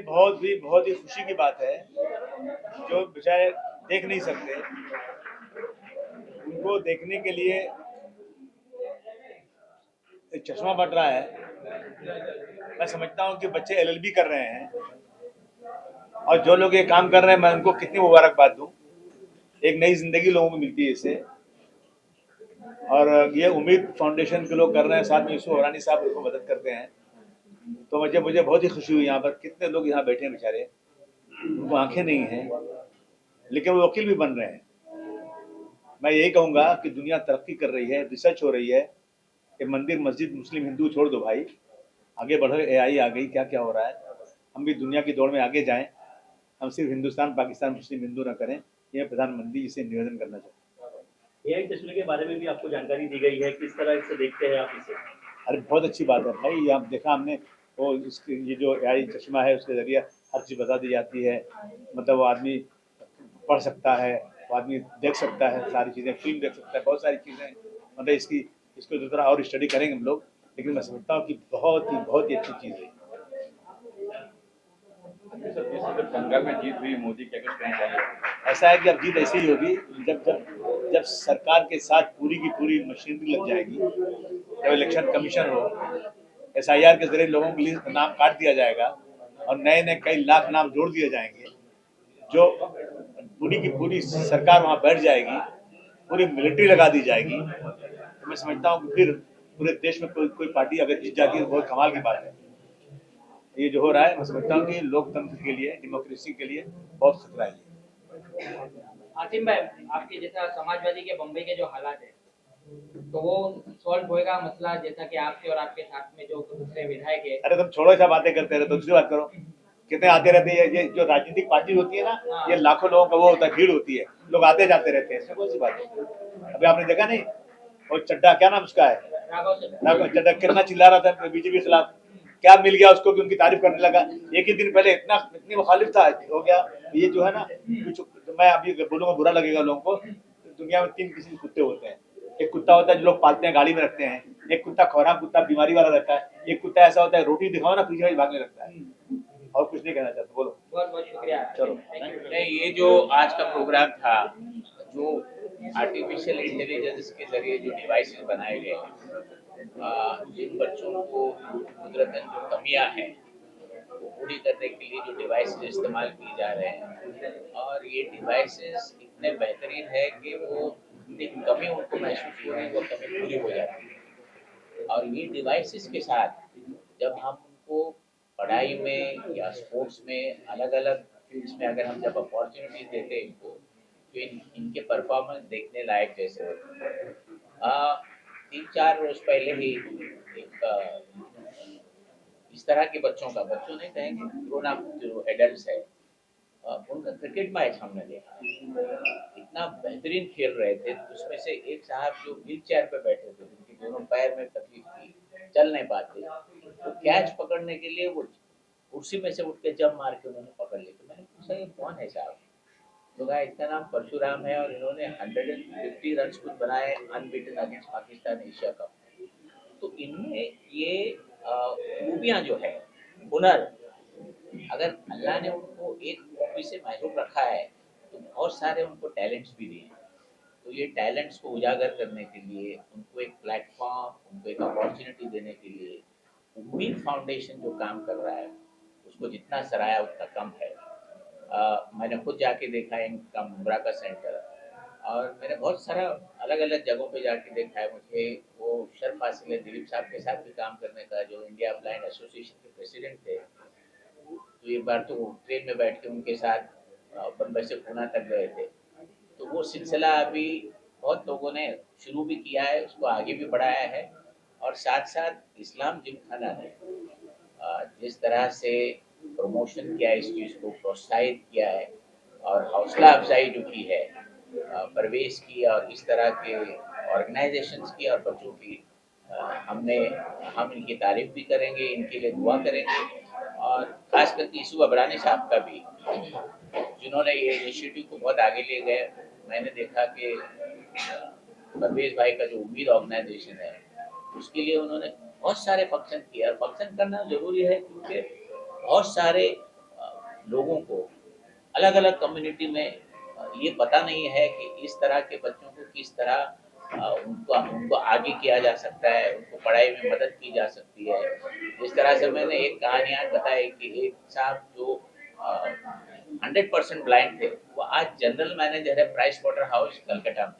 बहुत ही खुशी की बात है। जो बेचारे देख नहीं सकते, उनको देखने के लिए एक चश्मा बन रहा है। मैं समझता हूँ कि बच्चे एलएलबी कर रहे हैं, और जो लोग ये काम कर रहे हैं मैं उनको कितनी मुबारकबाद दूं। एक नई जिंदगी लोगों को मिलती है इससे। और ये उम्मीद फाउंडेशन के लोग कर रहे हैं, साथ में यूसुफ हरानी साहब उनको मदद करते हैं। तो मुझे मुझे बहुत ही खुशी हुई। यहाँ पर कितने लोग यहाँ बैठे हैं बेचारे, उनको आंखें नहीं हैं, लेकिन वो वकील भी बन रहे हैं। मैं यही कहूँगा कि दुनिया तरक्की कर रही है, रिसर्च हो रही है कि मंदिर मस्जिद मुस्लिम हिंदू छोड़ दो भाई, आगे बढ़ो। एआई आ गई, क्या क्या हो रहा है। हम भी दुनिया की दौड़ में आगे जाएं। हम सिर्फ हिंदुस्तान पाकिस्तान मुस्लिम हिंदू ना करें। यह प्रधानमंत्री जी से निवेदन करना चाहते हैं। एआई चश्मे के बारे में भी आपको जानकारी दी गई है, किस तरह से देखते हैं आप इसे? अरे बहुत अच्छी बात है भाई। आप देखा हमने वो इसके ये जो एआई चश्मा है उसके जरिए हर चीज़ बता दी जाती है। मतलब वो आदमी पढ़ सकता है, वो आदमी देख सकता है सारी चीज़ें, फिल्म देख सकता है, बहुत सारी चीज़ें। मतलब इसको जो तरह और स्टडी करेंगे हम लोग, लेकिन मैं समझता हूँ कि बहुत ही अच्छी चीज़ है। बंगाल में जीत हुई, मोदी क्या कुछ कहना चाहिए? ऐसा है कि अब जीत ऐसी ही होगी जब जब जब सरकार के साथ पूरी की पूरी मशीनरी लग जाएगी, जब इलेक्शन कमीशन हो, एसआईआर के जरिए लोगों के लिए नाम काट दिया जाएगा और नए नए कई लाख नाम जोड़ दिए जाएंगे, जो पूरी की पूरी सरकार वहां बैठ जाएगी, पूरी मिलिट्री लगा दी जाएगी। तो मैं समझता हूँ कि फिर पूरे देश में कोई पार्टी अगर जीत जाती है तो बहुत कमाल की बात है। ये जो हो रहा है, मैं समझता हूँ कि लोकतंत्र के लिए, डेमोक्रेसी के लिए बहुत खतरा है। आसिम भाई, आपके जैसा समाजवादी के बम्बई के जो हालात है, तो वो सॉल्व होएगा मसला, जैसा कि आपके और आपके साथ में जो दूसरे विधायक है? अरे तुम छोड़ो, ऐसा बातें करते रहते, दूसरी बात करो। कितने आते रहते हैं। ये जो राजनीतिक पार्टी होती है ना, ये लाखों लोगों का वो होता है, भीड़ होती है, लोग आते जाते रहते हैं, इसमें कौन सी बात है। अभी आपने देखा नहीं, और चड्डा, क्या नाम उसका है, राघव चड्डा, कितना चिल्ला रहा था बीजेपी के खिलाफ। क्या मिल गया उसको कि उनकी तारीफ करने लगा। एक ही दिन पहले इतनी मुखालिफ था, हो गया। ये जो है ना, कुछ मैं अभी बोलूंगा बुरा लगेगा लोगों को। दुनिया में 3 किस्म के कुत्ते होते हैं। एक कुत्ता होता है जो लोग पालते हैं, गाड़ी में रखते हैं। एक कुत्ता खौराक कुत्ता बीमारी वाला रहता है। एक कुत्ता ऐसा होता है, रोटी दिखाओ ना पीछे भागने लगता है। और कुछ नहीं कहना चाहता, बोलो। बहुत बहुत शुक्रिया। चलो। नहीं, ये जो आज का प्रोग्राम था, जो आर्टिफिशियल इंटेलिजेंस के जरिए जो डिवाइसेस बनाए गए हैं, जिन बच्चों को कुदरतन जो कमियां हैं वो पूरी करने के लिए जो डिवाइसेस इस्तेमाल किए जा रहे हैं, और ये डिवाइसेस इतने बेहतरीन है कि वो जितनी कमी उनको महसूस हो रही है वो कमी पूरी हो जाती है। और ये डिवाइसेस के साथ जब हम उनको पढ़ाई में या स्पोर्ट्स में अलग अलग फील्ड्स में अगर हम जब अपॉर्चुनिटीज देते हैं इनको, तो इनके परफॉर्मेंस देखने लायक जैसे होते हैं। 3-4 रोज पहले ही एक इस तरह के बच्चों नहीं कहेंगे, ग्रोन अप जो एडल्ट्स है, उनका क्रिकेट मैच हमने देखा। इतना बेहतरीन खेल रहे थे। उसमें से एक साहब जो व्हील चेयर पे बैठे थे, जिनके दोनों पैर में तकलीफ थी, चल नहीं पाते, तो कैच पकड़ने के लिए वो कुर्सी में से उठ के जंप मार के उन्होंने पकड़ ली। तो मैंने पूछा ये कौन है साहब? तो कहा इसका नाम परशुराम है और इन्होंने 150 रन कुछ बनाए unbeaten against Pakistan Asia cup. तो इनमें ये खूबियाँ जो है, हुनर, अगर अल्लाह ने उनको एक खूबी से महरूम रखा है तो बहुत सारे उनको टैलेंट्स भी दिए हैं। तो ये टैलेंट्स को उजागर करने के लिए, उनको एक प्लेटफॉर्म, उनको एक अपॉर्चुनिटी देने के लिए उम्मीद फाउंडेशन जो काम कर रहा है, उसको जितना सराहा उतना कम है। मैंने खुद जाके देखा है इनका मुंब्रा का सेंटर, और मैंने बहुत सारा अलग अलग जगहों पे जाके देखा है। मुझे वो शर्फ हासिल है दिलीप साहब के साथ भी काम करने का, जो इंडिया ब्लाइंड एसोसिएशन के प्रेसिडेंट थे। तो एक बार तो ट्रेन में बैठ के उनके साथ बम्बई से पूना तक गए थे। तो वो सिलसिला अभी बहुत लोगों ने शुरू भी किया है, उसको आगे भी बढ़ाया है। और साथ साथ इस्लाम जिमखाना ने जिस तरह से प्रमोशन किया है, इस चीज़ को प्रोत्साहित किया है और हौसला अफजाई जो की है परवेश की और इस तरह के ऑर्गेनाइजेशंस की और बच्चों की, हम इनकी तारीफ भी करेंगे, इनके लिए दुआ करेंगे। और खास करके यूसुफ अबरानी साहब का भी, जिन्होंने ये इनिशिएटिव को बहुत आगे ले गए। मैंने देखा कि परवेज भाई का जो उम्मीद ऑर्गेनाइजेशन है, उसके लिए उन्होंने बहुत सारे फंक्शन किए। और फंक्शन करना जरूरी है क्योंकि बहुत सारे लोगों को अलग अलग कम्युनिटी में ये पता नहीं है कि इस तरह के बच्चों को किस तरह उनको उनको आगे किया जा सकता है, उनको पढ़ाई में मदद की जा सकती है। इस तरह से मैंने एक कहानियाँ बताई कि एक साहब जो 100% ब्लाइंड थे, वो आज जनरल मैनेजर है प्राइस वाटर हाउस कलकत्ता में,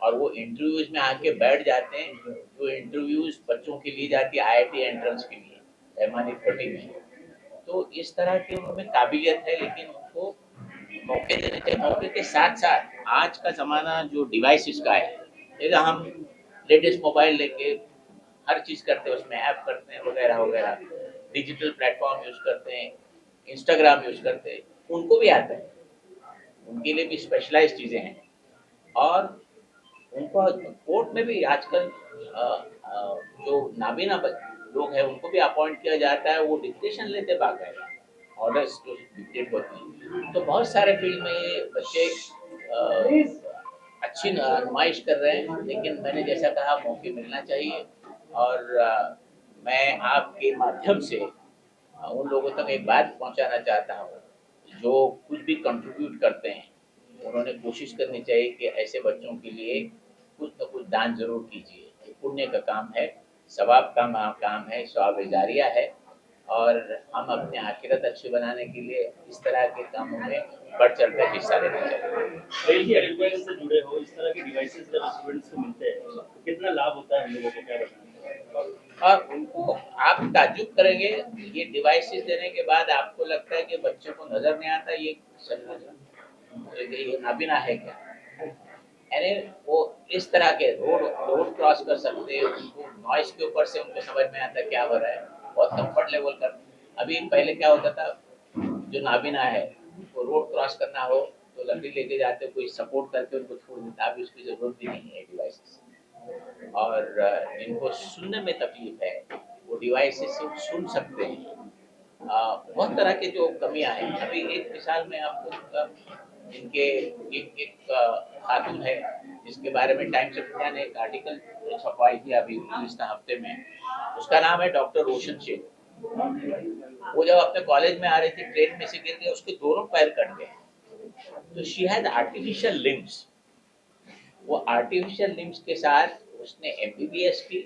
और वो इंटरव्यूज में आके बैठ जाते हैं। जो इंटरव्यूज बच्चों की ली जाती है आईआईटी एंट्रेंस के लिए एमआनी 30 में, तो इस तरह की उनमें काबिलियत है, लेकिन उनको मौके देने चाहिए। मौके के साथ साथ आज का ज़माना जो डिवाइसेस का है, जैसे हम लेटेस्ट मोबाइल लेके हर चीज़ करते हैं, उसमें ऐप करते हैं वगैरह वगैरह, डिजिटल प्लेटफॉर्म यूज़ करते हैं, इंस्टाग्राम यूज़ करते हैं, उनको भी आता है, उनके लिए भी स्पेशलाइज्ड चीज़ें हैं। और उनको कोर्ट में भी आजकल जो नाबीना लोग हैं उनको भी अपॉइंट किया जाता है, वो डिक्टेशन लेते बाकायदा, ऑर्डर्स जो डिक्टेट होते हैं। तो बहुत सारे फील्ड में ये बच्चे अच्छी नुमाइश कर रहे हैं, लेकिन मैंने जैसा कहा मौके मिलना चाहिए। और मैं आपके माध्यम से उन लोगों तक एक बात पहुंचाना चाहता हूँ जो कुछ भी कंट्रीब्यूट करते हैं, उन्होंने कोशिश करनी चाहिए कि ऐसे बच्चों के लिए कुछ न कुछ दान जरूर कीजिए। ये पुण्य का काम है, सवाब का काम है, सवाब जारिया है, और हम अपने आखिरत अच्छी बनाने के लिए इस तरह के कामों में बढ़ चढ़ कर हिस्सा लेना चाहिए। देखिए एजुकेशन से जुड़े हो, इस तरह के डिवाइसेस जब स्टूडेंट्स को मिलते हैं तो कितना लाभ होता है हम लोगों को, क्या बताना? और उनको आप ताज्जुब करेंगे, ये डिवाइसेस देने के बाद आपको लगता है कि बच्चों को नजर नहीं आता ये नाबीना है क्या। यानी वो इस तरह के रोड रोड क्रॉस कर सकते हैं, उनको नॉइस के ऊपर से उनको समझ में आता है क्या हो रहा है, बहुत कंफर्ट लेवल कर। अभी पहले क्या होता था, जो नाबीना है वो रोड क्रॉस करना हो तो लकड़ी लेके जाते, कोई सपोर्ट करके उनको छोड़ देता, अभी उसकी जरूरत भी नहीं है डिवाइसेस। और जिनको सुनने में तकलीफ है वो डिवाइसेस से सुन सकते हैं। बहुत तरह के जो कमियां हैं, अभी एक मिसाल में आपको दूंगा, इनके एक खातून है जिसके बारे में टाइम्स ऑफ इंडिया ने एक आर्टिकल छपवाई थी अभी पिछले हफ्ते में, उसका नाम है डॉक्टर रोशन शेख। वो जब अपने कॉलेज में आ रही थी, ट्रेन में से गिर गए, उसके दोनों पैर कट गए। तो शी हैड आर्टिफिशियल लिम्स। वो आर्टिफिशियल लिम्स के साथ उसने एमबीबीएस की,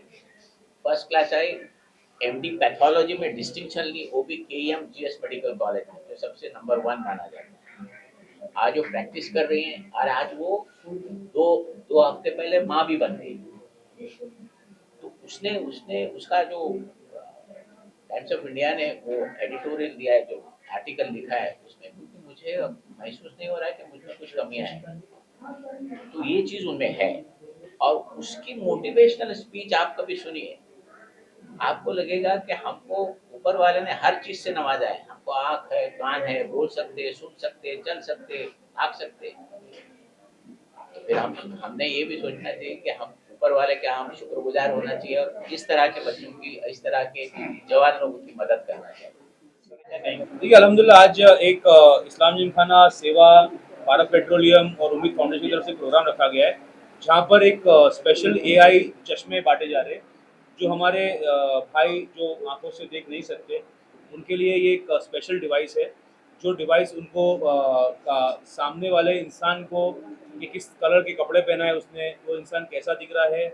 फर्स्ट क्लास आई, एमडी पैथोलॉजी में डिस्टिंक्शन ली, वो भी केईएम जीएस मेडिकल कॉलेज में, जो सबसे नंबर 1 माना जाता है। आज वो प्रैक्टिस कर रही हैं, और आज वो दो हफ्ते पहले माँ भी बन गई। तो उसने उसने उसका जो टाइम्स ऑफ इंडिया ने वो एडिटोरियल दिया है, जो आर्टिकल लिखा है उसमें, क्योंकि मुझे महसूस नहीं हो रहा है कि मुझमें कुछ कमियां हैं, तो ये चीज उनमें है। और उसकी मोटिवेशनल स्पीच आप कभी सुनिए, आपको लगेगा कि हमको ऊपर वाले ने हर चीज से नवाजा है, हमको आँख है, कान है, बोल सकते, सुन सकते, चल सकते, भाग सकते। तो फिर हमने ये भी सोचना चाहिए कि हम ऊपर वाले का हम शुक्रगुजार होना चाहिए, और इस तरह के बच्चों की, इस तरह के जवान लोगों की मदद करना चाहिए। देखिए अल्हम्दुलिल्लाह आज एक इस्लाम जिमखाना सेवा, भारत पेट्रोलियम और उम्मीद फाउंडेशन की तरफ से प्रोग्राम रखा गया है, जहाँ पर एक स्पेशल एआई चश्मे बांटे जा रहे हैं, जो हमारे भाई जो आंखों से देख नहीं सकते उनके लिए ये एक स्पेशल डिवाइस है, जो डिवाइस उनको सामने वाले इंसान को कि किस कलर के कपड़े पहना है उसने, वो इंसान कैसा दिख रहा है,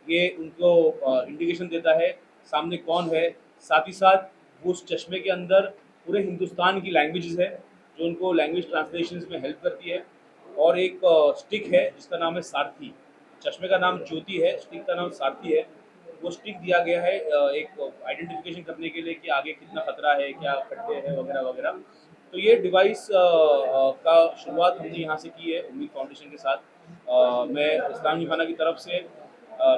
ये उनको इंडिकेशन देता है सामने कौन है। साथ ही साथ उस चश्मे के अंदर पूरे हिंदुस्तान की लैंग्वेजेस है, जो उनको लैंग्वेज ट्रांसलेशन में हेल्प करती है। और एक स्टिक है जिसका नाम है सारथी। चश्मे का नाम ज्योति है, स्टिक का नाम सारथी है। वो स्टिक दिया गया है एक आइडेंटिफिकेशन करने के लिए कि आगे कितना खतरा है, क्या खड्डे हैं वगैरह वगैरह। तो ये डिवाइस का शुरुआत हमने यहाँ से की है उम्मीद फाउंडेशन के साथ। मैं इस्लाम जिमखाना की तरफ से,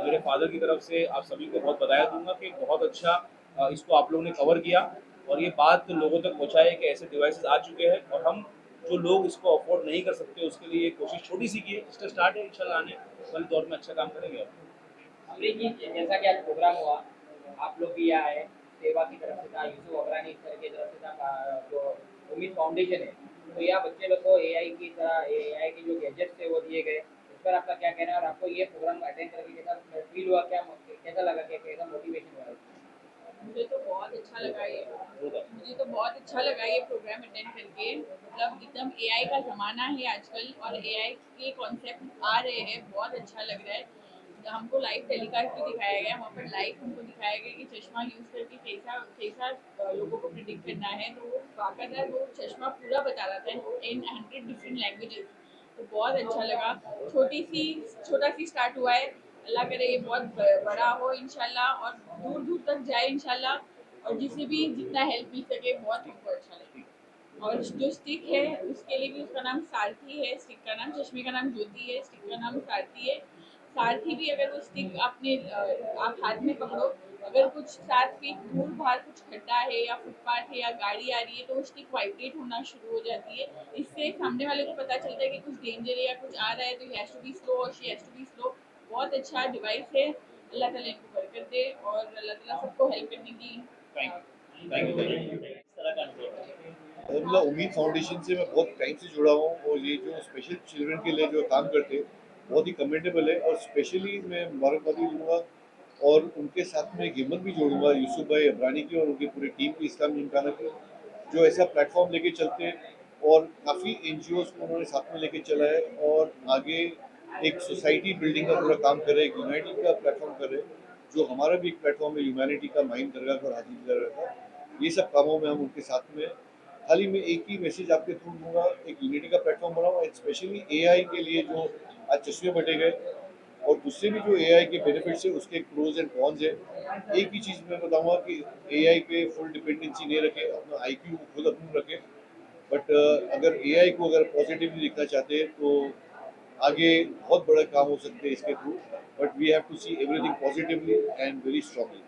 मेरे फादर की तरफ से आप सभी को बहुत बधाई दूंगा कि बहुत अच्छा इसको आप लोगों ने कवर किया और ये बात लोगों तक पहुँचाए कि ऐसे डिवाइसेस आ चुके हैं, और हम जो लोग इसको अफोर्ड नहीं कर सकते उसके लिए कोशिश छोटी सी की है, इसका स्टार्ट है, इंशाल्लाह आने वाले दौर में अच्छा काम करेंगे। अमरीक जी, जैसा कि आज प्रोग्राम हुआ, आप लोग भी यहाँ आए, सेवा की तरफ से था, यूसुफ अबरानी सर की तरफ से था, जो उम्मीद फाउंडेशन है, तो यहाँ बच्चे लोग को एआई की तरह, एआई के जो गैजेट्स थे वो दिए गए, इस पर आपका क्या कहना है, और आपको ये प्रोग्राम अटेंड करके कैसा फील हुआ, क्या कैसा लगा, क्या कैसा मोटिवेशन हुआ? मुझे तो बहुत अच्छा लगा ये, मुझे तो बहुत अच्छा लगा ये प्रोग्राम अटेंड करके। मतलब एकदम एआई का ज़माना है आजकल और एआई के कॉन्सेप्ट आ रहे हैं, बहुत अच्छा लग रहा है। हमको लाइव टेलीकास्ट भी दिखाया गया, वहाँ पर लाइव हमको दिखाया गया कि चश्मा यूज़ करके कैसा कैसा लोगों को प्रिडिक्ट करना है। तो वो बाकायदा वो चश्मा पूरा बता रहा था इन 100 डिफरेंट लैंग्वेजेस। तो बहुत अच्छा लगा। छोटा सी स्टार्ट हुआ है, अल्लाह करे ये बहुत बड़ा हो इंशाल्लाह और दूर दूर तक जाए इंशाल्लाह। और जिसे भी जितना हेल्प मिल सके बहुत हमको अच्छा लगे। और जो स्टिक है उसके लिए भी उसका नाम सारथी है, स्टिक का नाम, चश्मे का नाम ज्योति है, स्टिक का नाम सारथी है। सारथी भी अगर वो स्टिक आप हाथ में पकड़ो, अगर कुछ 7 फीट दूर बाहर कुछ खड्डा है या फुटपाथ है या गाड़ी आ रही है तो वो स्टिक वाइब्रेट होना शुरू हो जाती है। इससे सामने वाले को पता चलता है कि कुछ डेंजर है या कुछ आ रहा है, तो he has to be slow और she has to be slow. बहुत अच्छा डिवाइस है। अल्लाह ताला इनको बरकत दे और अल्लाह ताला सबको हेल्प करने की इस तरह का अनुभव है। अलहमदिल्ला उम्मीद फाउंडेशन से मैं बहुत टाइम से जुड़ा हूँ और ये जो स्पेशल चिल्ड्रन के लिए जो काम करते हैं बहुत ही कमेंडेबल है। और स्पेशली मैं मुबारकबादी दूंगा और उनके साथ में एक हिम्मत भी जोड़ूंगा यूसुफ भाई अबरानी की और उनकी पूरी टीम की, इस्लाम जिमखाना की, जो ऐसा प्लेटफॉर्म लेके चलते हैं और काफ़ी NGOs को उन्होंने साथ में लेके चला है और आगे एक सोसाइटी बिल्डिंग का पूरा काम कर रहे हैं, एक यूनाइटी का प्लेटफॉर्म कर रहे हैं, जो हमारा भी एक प्लेटफॉर्म है ह्यूमैनिटी का, माइंड दरगाह और हाजी दरगाह का। ये सब कामों में हम उनके साथ में। खाली मैं एक ही मैसेज आपके थ्रू दूंगा, एक यूनिटी का प्लेटफॉर्म बनाओ स्पेशली AI के लिए जो आज चश्मे बटे गए और दूसरे भी जो AI के बेनिफिट्स है उसके प्रोज एंड कॉन्स है। एक ही चीज़ मैं बताऊंगा कि AI पे फुल डिपेंडेंसी नहीं रखे, अपना IQ खुद अपना रखे। बट अगर AI को अगर पॉजिटिवली लिखना चाहते हैं तो आगे बहुत बड़ा काम हो सकते हैं इसके through. But we have to see everything positively and very strongly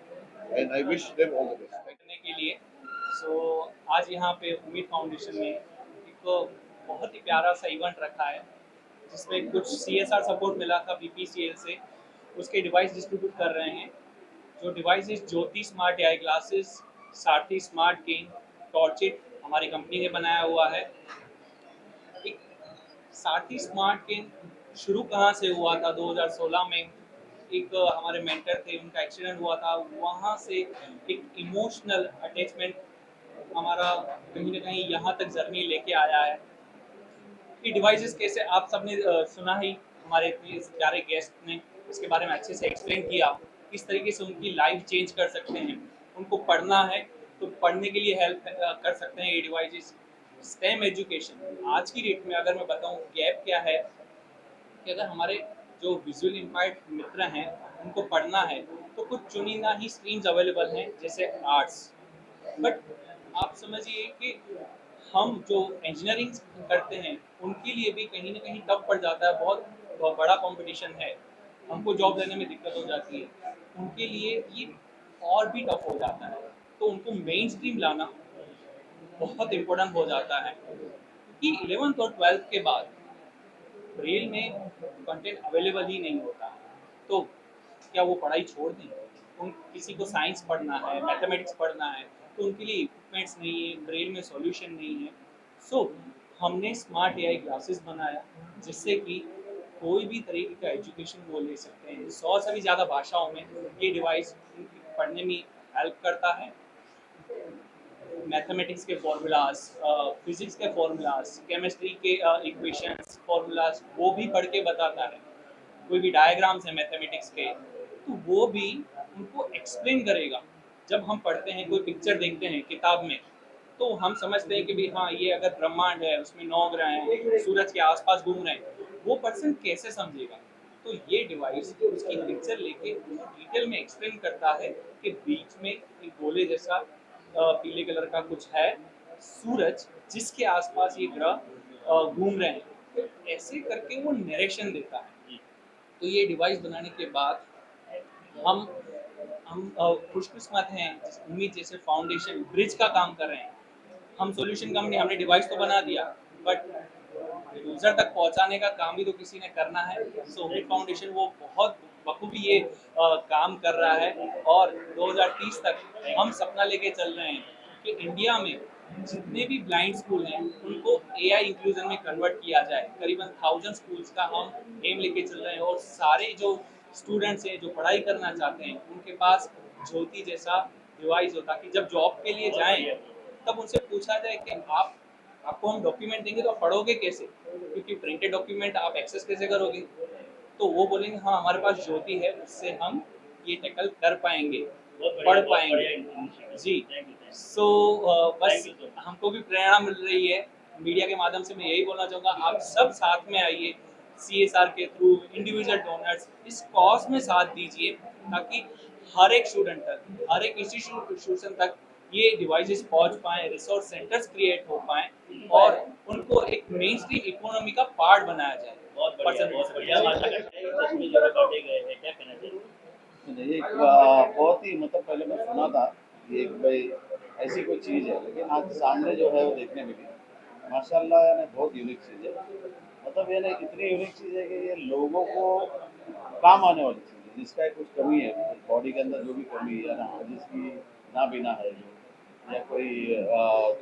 and I wish them all the best. करने के लिए आज यहाँ पे उम्मीद फाउंडेशन ने एक बहुत ही प्यारा सा इवेंट रखा है जिसमें कुछ CSR सपोर्ट मिला था BPCL से, उसके डिवाइस डिस्ट्रीब्यूट कर रहे हैं। जो डिवाइस ज्योति स्मार्ट AI ग्लासेस, सारथी स्मार्ट किंग, टॉर्चिट हमारी कंपनी ने बनाया हुआ है। एक सारथी स्मार्ट किंग शुरू कहाँ से हुआ था, 2016 में एक हमारे मेंटर थे, उनका एक्सीडेंट हुआ था, वहाँ से एक इमोशनल अटैचमेंट हमारा कहीं ना कहीं यहाँ तक जर्नी लेके आया है। कि डिवाइसेस कैसे, आप सबने सुना ही, हमारे इतने प्यारे गेस्ट ने इसके बारे में अच्छे से एक्सप्लेन किया, किस तरीके से उनकी लाइफ चेंज कर सकते हैं। उनको पढ़ना है तो पढ़ने के लिए हेल्प कर सकते हैं ये डिवाइसेस। स्टेम एजुकेशन आज की डेट में अगर मैं बताऊं गैप क्या है कि अगर हमारे जो विजुअल इम्पायर्ड मित्र हैं उनको पढ़ना है तो कुछ चुनिंदा ही स्ट्रीम्स अवेलेबल हैं जैसे आर्ट्स। बट आप समझिए कि हम जो इंजीनियरिंग करते हैं उनके लिए भी कहीं ना कहीं टफ पड़ जाता है, बहुत बड़ा कंपटीशन है, हमको जॉब लेने में दिक्कत हो जाती है, उनके लिए ये और भी टफ हो जाता है। तो उनको मेन स्ट्रीम लाना बहुत इम्पोर्टेंट हो जाता है कि 11th और 12th के बाद ब्रेल में कंटेंट अवेलेबल ही नहीं होता है। तो क्या वो पढ़ाई छोड़ दें? उन किसी को साइंस पढ़ना है, मैथमेटिक्स पढ़ना है तो उनके लिए इक्विपमेंट्स नहीं है, ब्रेल में सॉल्यूशन नहीं है। सो हमने स्मार्ट AI क्लासेस बनाया जिससे कि कोई भी तरीके का एजुकेशन वो ले सकते हैं। 100 से भी ज़्यादा भाषाओं में ये डिवाइस पढ़ने में हेल्प करता है। मैथमेटिक्स के फॉर्मूलाज, फिजिक्स के फॉर्मूलाज, केमिस्ट्री के इक्वेशंस, फॉर्मूलाज वो भी पढ़ के बताता है। कोई भी डायग्राम्स है मैथमेटिक्स के तो वो भी उनको एक्सप्लेन करेगा। जब हम पढ़ते हैं, कोई पिक्चर देखते हैं किताब में तो हम समझते हैं कि भाई हाँ ये अगर ब्रह्मांड है, उसमें 9 ग्रह हैं, सूरज के आसपास घूम रहे हैं, वो पर्सन कैसे समझेगा? तो ये डिवाइस उसकी पिक्चर लेके डिटेल में एक्सप्लेन करता है कि बीच में एक गोले जैसा पीले कलर का कुछ है, सूरज जिसके आसपास ये ग्रह घूम रहे हैं। तो ऐसे करके वो नरेशन देता है। तो ये डिवाइस बनाने के बाद हम खुशकिस्मत हैं, उम्मीद जैसे फाउंडेशन ब्रिज का काम कर रहे हैं। हम सॉल्यूशन कंपनी, हमने डिवाइस तो बना दिया बट यूजर तक पहुंचाने का काम भी तो किसी ने करना है। सो उम्मीद फाउंडेशन वो बहुत बखूबी ये काम कर रहा है और 2030 तक हम सपना लेके चल रहे हैं कि इंडिया में जितने भी ब्लाइंड स्कूल हैं उनको AI इंक्लूजन में कन्वर्ट किया जाए। करीबन 1000 स्कूल्स का हम एम लेके चल रहे हैं और सारे जो स्टूडेंट्स हैं जो पढ़ाई करना चाहते हैं उनके पास ज्योति जैसा डिवाइस हो ताकि जब जॉब के लिए जाएं तब उनसे पूछा जाए कि आपको हम डॉक्यूमेंट देंगे तो आप पढ़ोगे कैसे, क्योंकि प्रिंटेड डॉक्यूमेंट आप एक्सेस कैसे करोगे। तो वो बोलेंगे हाँ हमारे पास ज्योति है, उससे हम ये टैकल कर पाएंगे, पढ़ पाएंगे जी। सो बस हमको भी प्रेरणा मिल रही है मीडिया के माध्यम से। मैं यही बोलना चाहूँगा, आप सब साथ में आइए, CSR के थ्रू इंडिविजुअल डोनर्स इस कॉज में साथ दीजिए, ताकि हर एक स्टूडेंट तक, हर एक इंस्टीट्यूशन तक ये डिवाइसेस पहुंच पाएं, रिसोर्स सेंटर्स क्रिएट हो पाएं और उनको एक मेन स्ट्रीम इकोनॉमी का पार्ट बनाया जाए। बहुत बढ़िया माशा चश्मे जो बांटे गए हैं, क्या कहना चाहिए? एक बहुत ही मतलब पहले मैं सुना था कि एक भाई ऐसी कोई चीज़ है, लेकिन आज सामने जो है वो देखने मिली माशाल्लाह, यानी बहुत यूनिक चीज़ है। मतलब यानी इतनी यूनिक चीज़ है कि ये लोगों को काम आने वाली चीज़ है, जिसका कुछ कमी है बॉडी के अंदर, जो भी कमी है ना, जिसकी नाबीना है जो, या कोई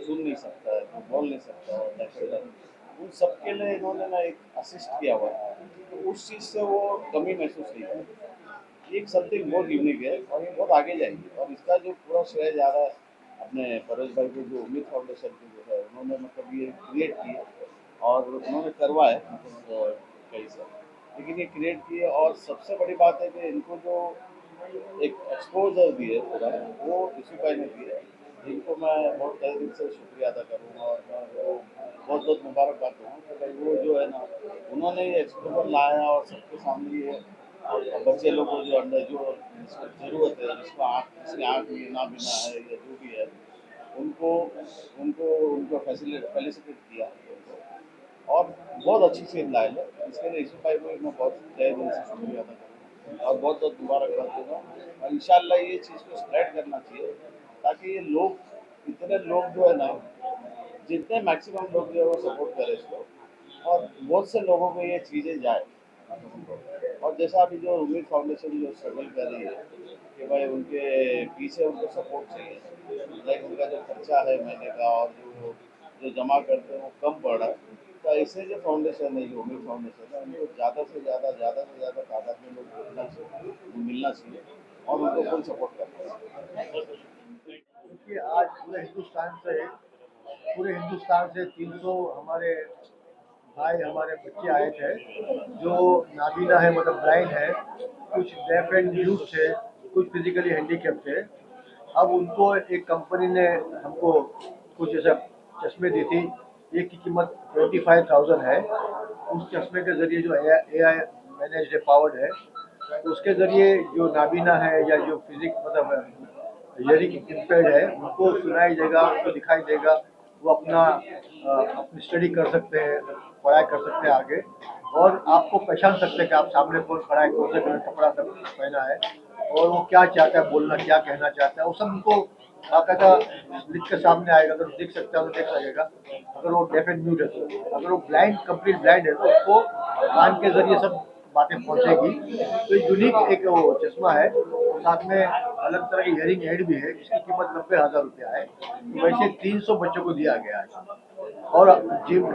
सुन नहीं सकता है, कोई बोल नहीं सकता है, उन सब के लिए इन्होंने ना एक असिस्ट किया हुआ है, तो उस चीज़ से वो कमी महसूस नहीं करते। एक समथिंग बहुत यूनिक है और ये बहुत आगे जाएगी, और इसका जो पूरा श्रेय जा रहा है अपने परेश भाई को, जो उम्मीद फाउंडेशन के जो है उन्होंने मतलब ये क्रिएट किए और उन्होंने करवाए मतलब कहीं से, लेकिन ये क्रिएट किए। और सबसे बड़ी बात है कि इनको जो एक एक्सपोजर दिए पूरा, वो इसी भाई ने दिए, जिनको मैं बहुत तहे दिल से शुक्रिया अदा करूँगा और मैं वो बहुत बहुत मुबारकबाद दूँगा कि भाई वो जो है ना, उन्होंने ये एक्सपोजर लाया और सबके सामने ये और बच्चे लोग को जो अंदर जो जिसको ज़रूरत है, जिसको जिसकी आँख में नाबीना है या जो भी है, उनको उनको उनको फैसिलिटेट किया और बहुत अच्छी चीज़ लाए है। इसके लिए यूसुफ भाई को मैं बहुत तहे दिल से शुक्रिया अदा करूँगा और बहुत बहुत मुबारकबाद दूँगा। और इंशाल्लाह ये चीज़ को स्प्रेड करना चाहिए, ताकि ये लोग, इतने लोग जो है ना, जितने मैक्सिमम लोग जो है वो सपोर्ट करें इसको, और बहुत से लोगों को ये चीज़ें जाए। और जैसा अभी जो उम्मीद फाउंडेशन जो स्ट्रगल कर रही है कि भाई उनके पीछे उनको सपोर्ट चाहिए, लाइक उनका जो खर्चा है महीने का और जो जमा करते हैं वो कम पड़ रहा है, तो ऐसे जो फाउंडेशन है, जो उम्मीद फाउंडेशन है, उनको ज़्यादा से ज़्यादा तादाद में लोग मिलना चाहिए और उनको फुल सपोर्ट करना चाहिए। क्योंकि आज पूरे हिंदुस्तान से 300 हमारे भाई, हमारे बच्चे आए थे जो नाबीना है, मतलब ब्लाइंड है, कुछ डेफ एंड म्यूट थे, कुछ फिजिकली हैंडीकैप थे। अब उनको एक कंपनी ने हमको कुछ ऐसा चश्मे दी थी, एक की कीमत 25,000 है। उस चश्मे के ज़रिए जो AI मैनेज्ड पावर्ड है, उसके ज़रिए जो नाबीना है या जो मतलब हियरिंग इम्पेयर्ड है, उनको सुनाई देगा, उनको दिखाई देगा, वो अपनी स्टडी कर सकते हैं, पढ़ाई कर सकते हैं आगे, और आपको पहचान सकते हैं कि आप सामने कौन खड़ा है, कौन सा कलर कपड़ा पहना है और वो क्या चाहता है बोलना, क्या कहना चाहता है, वो सब उनको बाकायदा लिख के सामने आएगा। अगर देख सकता है तो देख सकेगा, अगर वो डेफ एंड म्यूट है तो, अगर वो कंप्लीट ब्लाइंड है तो उसको कान के जरिए सब बातें पहुंचेगी। तो यूनिक एक वो चश्मा है, साथ में अलग तरह की हियरिंग एड भी है, जिसकी कीमत 90,000 रुपया है। तो वैसे 300 बच्चों को दिया गया है, और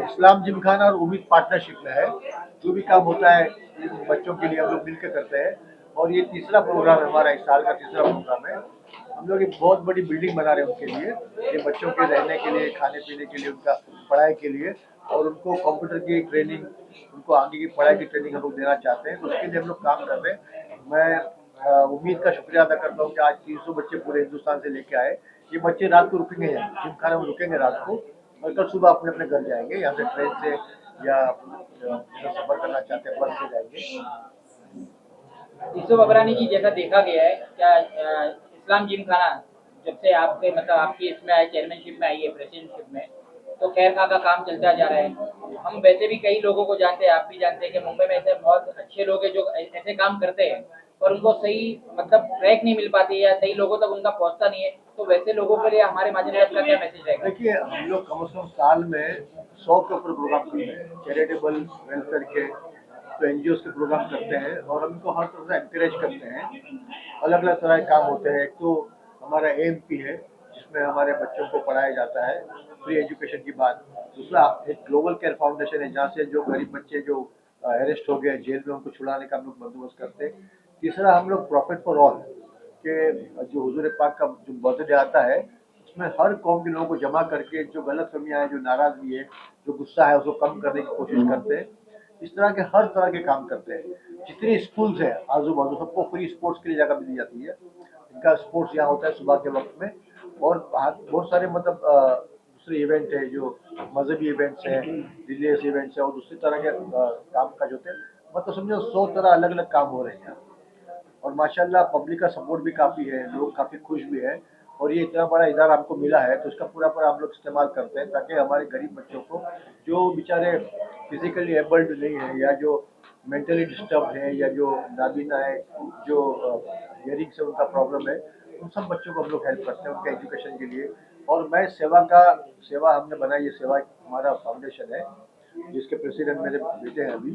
इस्लाम जिमखाना और उम्मीद पार्टनरशिप में है। जो भी काम होता है इन बच्चों के लिए हम लोग मिलकर करते हैं, और ये तीसरा प्रोग्राम है हमारा, इस साल का तीसरा प्रोग्राम है। हम लोग एक बहुत बड़ी बिल्डिंग बना रहे हैं उनके लिए, ये बच्चों के रहने के लिए, खाने पीने के लिए, उनका पढ़ाई के लिए, और उनको कंप्यूटर की ट्रेनिंग, उनको आगे की पढ़ाई की ट्रेनिंग हम लोग देना चाहते हैं। तो उसके लिए हम लोग काम कर रहे हैं। मैं उम्मीद का शुक्रिया अदा करता हूँ कि आज 300 बच्चे पूरे हिंदुस्तान से लेके आए। ये बच्चे रात को रुकेंगे यहाँ, जिमखाना में रुकेंगे रात को, और कल सुबह अपने अपने घर जाएंगे। यहाँ से ट्रेन से या सफ़र करना चाहते हैं बस से जाएंगे। यूसुफ अबरानी जी, जैसा देखा गया है, क्या इस्लाम जिमखाना जब से आपके मतलब आपकी इसमें आए, चेयरमैनशिप में आई है, प्रेसिडेंटशिप में, तो खैर खा का काम चलता जा रहा है। हम वैसे भी कई लोगों को जानते हैं, आप भी जानते हैं कि मुंबई में ऐसे बहुत अच्छे लोग हैं जो ऐसे काम करते हैं, पर उनको सही मतलब ट्रैक नहीं मिल पाती या सही लोगों तक उनका पहुंचता नहीं है। तो वैसे लोगों के लिए हमारे माध्यम से आपका क्या मैसेज रहेगा? देखिए, हम लोग कम से कम साल में 100 के ऊपर प्रोग्राम करते हैं, चैरिटेबल वेलफेयर के, तो NGOs के प्रोग्राम करते हैं, और हम इनको हर तरह से एनकरेज करते हैं। अलग अलग तरह के काम होते हैं। एक तो हमारा AMP है, जिसमें हमारे बच्चों को पढ़ाया जाता है, फ्री एजुकेशन की बात। दूसरा एक ग्लोबल केयर फाउंडेशन है, जहाँ से जो गरीब बच्चे जो अरेस्ट हो गए जेल में, उनको छुड़ाने का हम लोग बंदोबस्त करते हैं। तीसरा हम लोग प्रॉफिट फॉर ऑल के, जो हुजूर पाक का जो बर्थडे आता है, उसमें हर कौम के लोगों को जमा करके जो गलतफहमियां हैं, जो नाराजगी है, जो गुस्सा है, उसको कम करने की कोशिश करते हैं। इस तरह के हर तरह के काम करते हैं। जितनी स्कूल्स हैं आजू बाजू सबको फ्री स्पोर्ट्स के लिए जगह भी दी जाती है। इनका स्पोर्ट्स यहाँ होता है सुबह के वक्त में, और बहुत सारे मतलब दूसरे इवेंट है, जो मजहबी इवेंट्स हैं, रिलीजियस इवेंट्स है, और दूसरी तरह के काम काज होते हैं। मतलब समझो 100 तरह अलग अलग काम हो रहे हैं यहाँ। और माशाल्लाह पब्लिक का सपोर्ट भी काफ़ी है, लोग काफ़ी खुश भी हैं। और ये इतना बड़ा इदारा हमको मिला है तो इसका पूरा पूरा हम लोग इस्तेमाल करते हैं, ताकि हमारे गरीब बच्चों को, जो बेचारे फिजिकली एबल्ड नहीं है, या जो मेंटली डिस्टर्ब है, या जो नाबीना है, जो हियरिंग से उनका प्रॉब्लम है, उन सब बच्चों को हम लोग हेल्प करते हैं उनके एजुकेशन के लिए। और मैं सेवा हमने बनाई, ये सेवा हमारा फाउंडेशन है जिसके प्रेसिडेंट मेरे बेटे हैं अभी।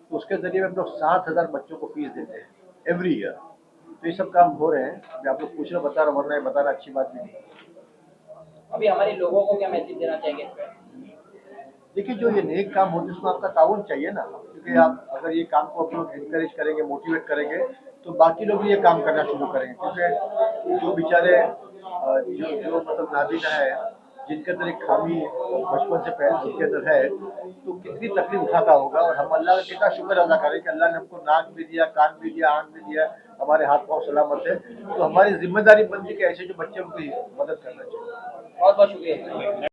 तो उसके ज़रिए हम लोग 7,000 बच्चों को फीस देते हैं एवरी ईयर। तो ये सब काम हो रहे हैं, मैं आप लोग पूछ रहे बता रहा, वरना ये बताना अच्छी बात भी नहीं। अभी हमारे लोगों को क्या मैसेज देना चाहेंगे इस पर? देखिए, जो ये नेक काम होते हैं उसमें आपका ताउन चाहिए ना, क्योंकि आप अगर ये काम को आप लोग इनकरेज करेंगे, मोटिवेट करेंगे, तो बाकी लोग भी ये काम करना शुरू करेंगे। क्योंकि जो बेचारे जो मतलब नाबीना है, जिनके अंदर एक खामी बचपन से पहले जिनके अंदर है, तो कितनी तकलीफ उठाता होगा। और हम अल्लाह का कितना शुक्र अदा करें कि अल्लाह ने हमको नाक भी दिया, कान भी दिया, आँख भी दिया, हमारे हाथ पाँव सलामत है। तो हमारी जिम्मेदारी बनती है कि ऐसे जो बच्चे उनकी मदद करना चाहिए। बहुत बहुत शुक्रिया।